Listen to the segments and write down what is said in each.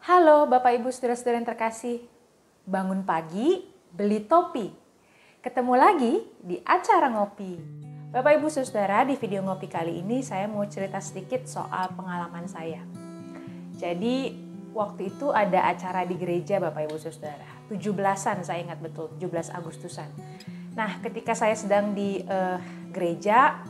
Halo Bapak Ibu saudara-saudara yang terkasih, bangun pagi, beli topi. Ketemu lagi di acara ngopi. Bapak Ibu saudara, di video ngopi kali ini saya mau cerita sedikit soal pengalaman saya. Jadi waktu itu ada acara di gereja Bapak Ibu saudara, 17-an saya ingat betul, 17 Agustusan. Nah ketika saya sedang di gereja,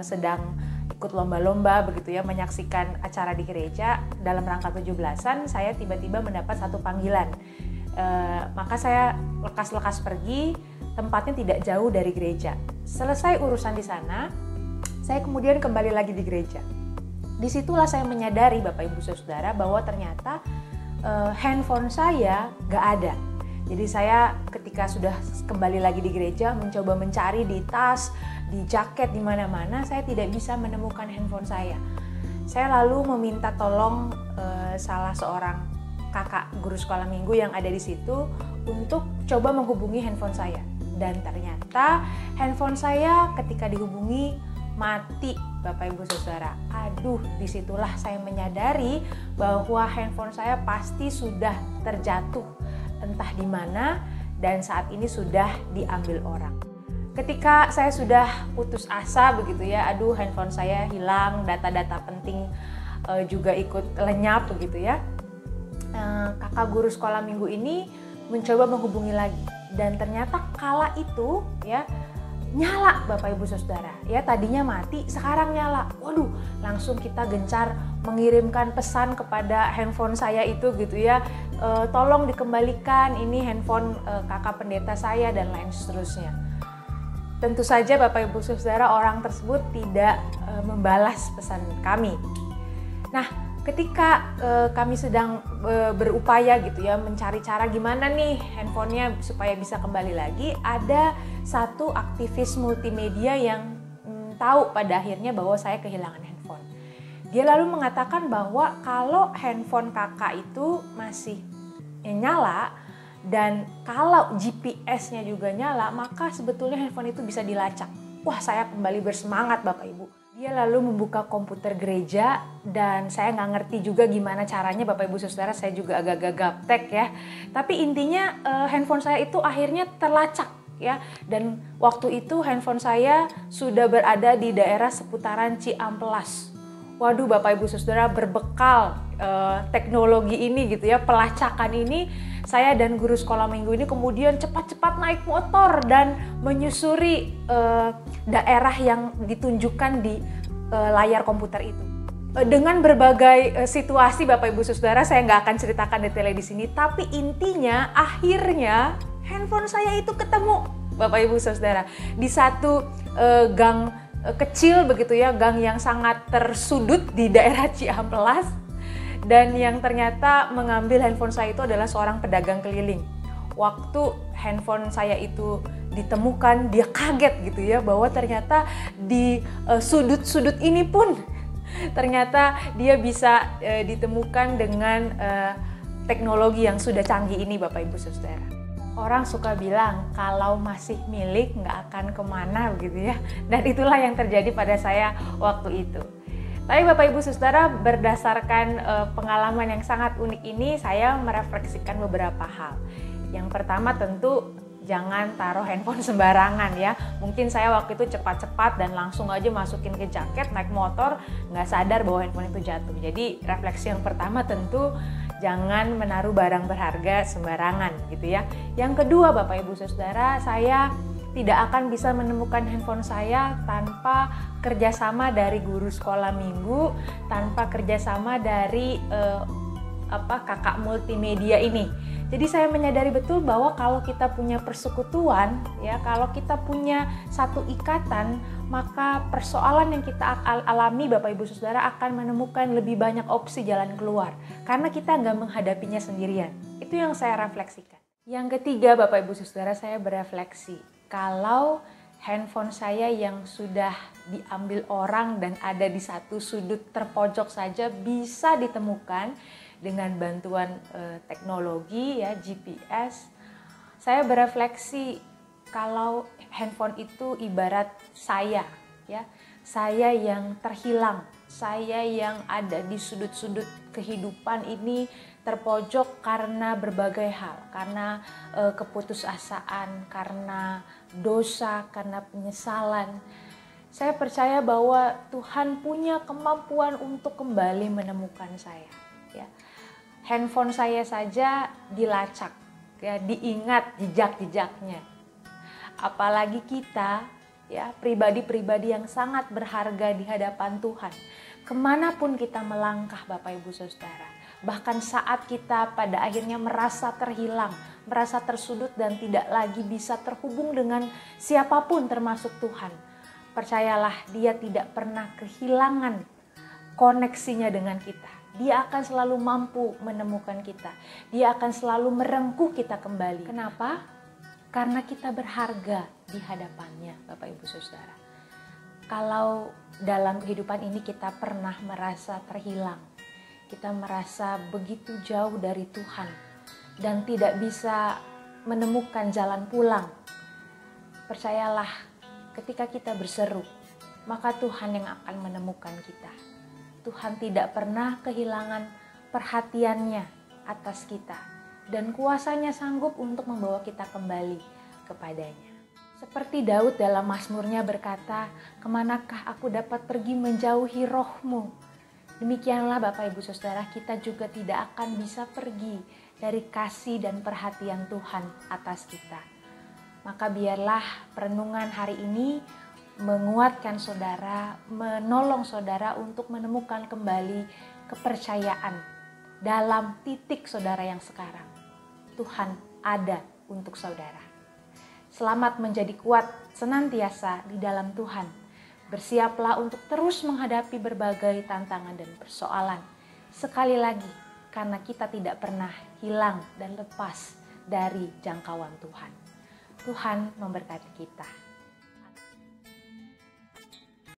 sedang ikut lomba-lomba begitu ya, menyaksikan acara di gereja dalam rangka 17-an, saya tiba-tiba mendapat satu panggilan. Maka saya lekas-lekas pergi, tempatnya tidak jauh dari gereja. Selesai urusan di sana, saya kemudian kembali lagi di gereja. Disitulah saya menyadari Bapak Ibu Saudara bahwa ternyata handphone saya gak ada. Jadi saya ketika sudah kembali lagi di gereja mencoba mencari di tas, di jaket, di mana-mana, saya tidak bisa menemukan handphone saya. Saya lalu meminta tolong salah seorang kakak guru sekolah minggu yang ada di situ untuk coba menghubungi handphone saya. Dan ternyata handphone saya ketika dihubungi mati Bapak Ibu Saudara. Aduh, disitulah saya menyadari bahwa handphone saya pasti sudah terjatuh entah di mana dan saat ini sudah diambil orang. Ketika saya sudah putus asa begitu ya, aduh handphone saya hilang, data-data penting juga ikut lenyap begitu ya. Kakak guru sekolah minggu ini mencoba menghubungi lagi dan ternyata kala itu ya nyala Bapak Ibu Saudara. Ya tadinya mati, sekarang nyala. Waduh, langsung kita gencar mengirimkan pesan kepada handphone saya itu gitu ya. Tolong dikembalikan, ini handphone kakak pendeta saya dan lain seterusnya. Tentu saja Bapak Ibu Saudara, orang tersebut tidak membalas pesan kami. Nah, ketika kami sedang berupaya gitu ya mencari cara gimana nih handphonenya supaya bisa kembali lagi, ada satu aktivis multimedia yang tahu pada akhirnya bahwa saya kehilangan handphone. Dia lalu mengatakan bahwa kalau handphone kakak itu masih nyala dan kalau GPS-nya juga nyala, maka sebetulnya handphone itu bisa dilacak. Wah, saya kembali bersemangat Bapak Ibu. Dia lalu membuka komputer gereja dan saya nggak ngerti juga gimana caranya Bapak Ibu Saudara, saya juga agak-agak gaptek ya. Tapi intinya handphone saya itu akhirnya terlacak ya. Dan waktu itu handphone saya sudah berada di daerah seputaran Ciamplas. Waduh Bapak Ibu Saudara, berbekal teknologi ini gitu ya, pelacakan ini, saya dan guru sekolah minggu ini kemudian cepat-cepat naik motor dan menyusuri daerah yang ditunjukkan di layar komputer itu. Dengan berbagai situasi Bapak Ibu Saudara, saya nggak akan ceritakan detailnya di sini, tapi intinya akhirnya handphone saya itu ketemu Bapak Ibu Saudara di satu gang kecil begitu ya, gang yang sangat tersudut di daerah Ciamplas, dan yang ternyata mengambil handphone saya itu adalah seorang pedagang keliling. Waktu handphone saya itu ditemukan, dia kaget gitu ya bahwa ternyata di sudut-sudut ini pun ternyata dia bisa ditemukan dengan teknologi yang sudah canggih ini Bapak Ibu Saudara. Orang suka bilang kalau masih milik nggak akan kemana begitu ya. Dan itulah yang terjadi pada saya waktu itu. Tapi Bapak Ibu Saudara, berdasarkan pengalaman yang sangat unik ini, saya merefleksikan beberapa hal. Yang pertama tentu jangan taruh handphone sembarangan ya. Mungkin saya waktu itu cepat-cepat dan langsung aja masukin ke jaket, naik motor, nggak sadar bahwa handphone itu jatuh. Jadi refleksi yang pertama tentu jangan menaruh barang berharga sembarangan gitu ya. Yang kedua Bapak Ibu Saudara, saya tidak akan bisa menemukan handphone saya tanpa kerjasama dari guru sekolah minggu, tanpa kerjasama dari kakak multimedia ini. Jadi saya menyadari betul bahwa kalau kita punya persekutuan, ya, kalau kita punya satu ikatan, maka persoalan yang kita alami Bapak Ibu Saudara akan menemukan lebih banyak opsi jalan keluar. Karena kita nggak menghadapinya sendirian. Itu yang saya refleksikan. Yang ketiga Bapak Ibu Saudara, saya berefleksi. Kalau handphone saya yang sudah diambil orang dan ada di satu sudut terpojok saja bisa ditemukan dengan bantuan teknologi ya, GPS. Saya berefleksi kalau handphone itu ibarat saya ya, saya yang terhilang saya yang ada di sudut-sudut kehidupan ini terpojok karena berbagai hal, karena keputusasaan, karena dosa, karena penyesalan. Saya percaya bahwa Tuhan punya kemampuan untuk kembali menemukan saya. Ya. Handphone saya saja dilacak, ya, diingat jejak-jejaknya. Apalagi kita, ya, pribadi-pribadi yang sangat berharga di hadapan Tuhan. Kemanapun kita melangkah Bapak Ibu Saudara, bahkan saat kita pada akhirnya merasa terhilang, merasa tersudut dan tidak lagi bisa terhubung dengan siapapun termasuk Tuhan. Percayalah, Dia tidak pernah kehilangan koneksinya dengan kita. Dia akan selalu mampu menemukan kita. Dia akan selalu merengkuh kita kembali. Kenapa? Karena kita berharga di hadapannya Bapak Ibu Saudara. Kalau dalam kehidupan ini kita pernah merasa terhilang, kita merasa begitu jauh dari Tuhan dan tidak bisa menemukan jalan pulang, percayalah, ketika kita berseru, maka Tuhan yang akan menemukan kita. Tuhan tidak pernah kehilangan perhatiannya atas kita dan kuasanya sanggup untuk membawa kita kembali kepadanya. Seperti Daud dalam Mazmurnya berkata, "Kemanakah aku dapat pergi menjauhi roh-Mu?" Demikianlah Bapak Ibu Saudara, kita juga tidak akan bisa pergi dari kasih dan perhatian Tuhan atas kita. Maka biarlah perenungan hari ini menguatkan saudara, menolong saudara untuk menemukan kembali kepercayaan dalam titik saudara yang sekarang. Tuhan ada untuk saudara. Selamat menjadi kuat senantiasa di dalam Tuhan. Bersiaplah untuk terus menghadapi berbagai tantangan dan persoalan. Sekali lagi, karena kita tidak pernah hilang dan lepas dari jangkauan Tuhan. Tuhan memberkati kita.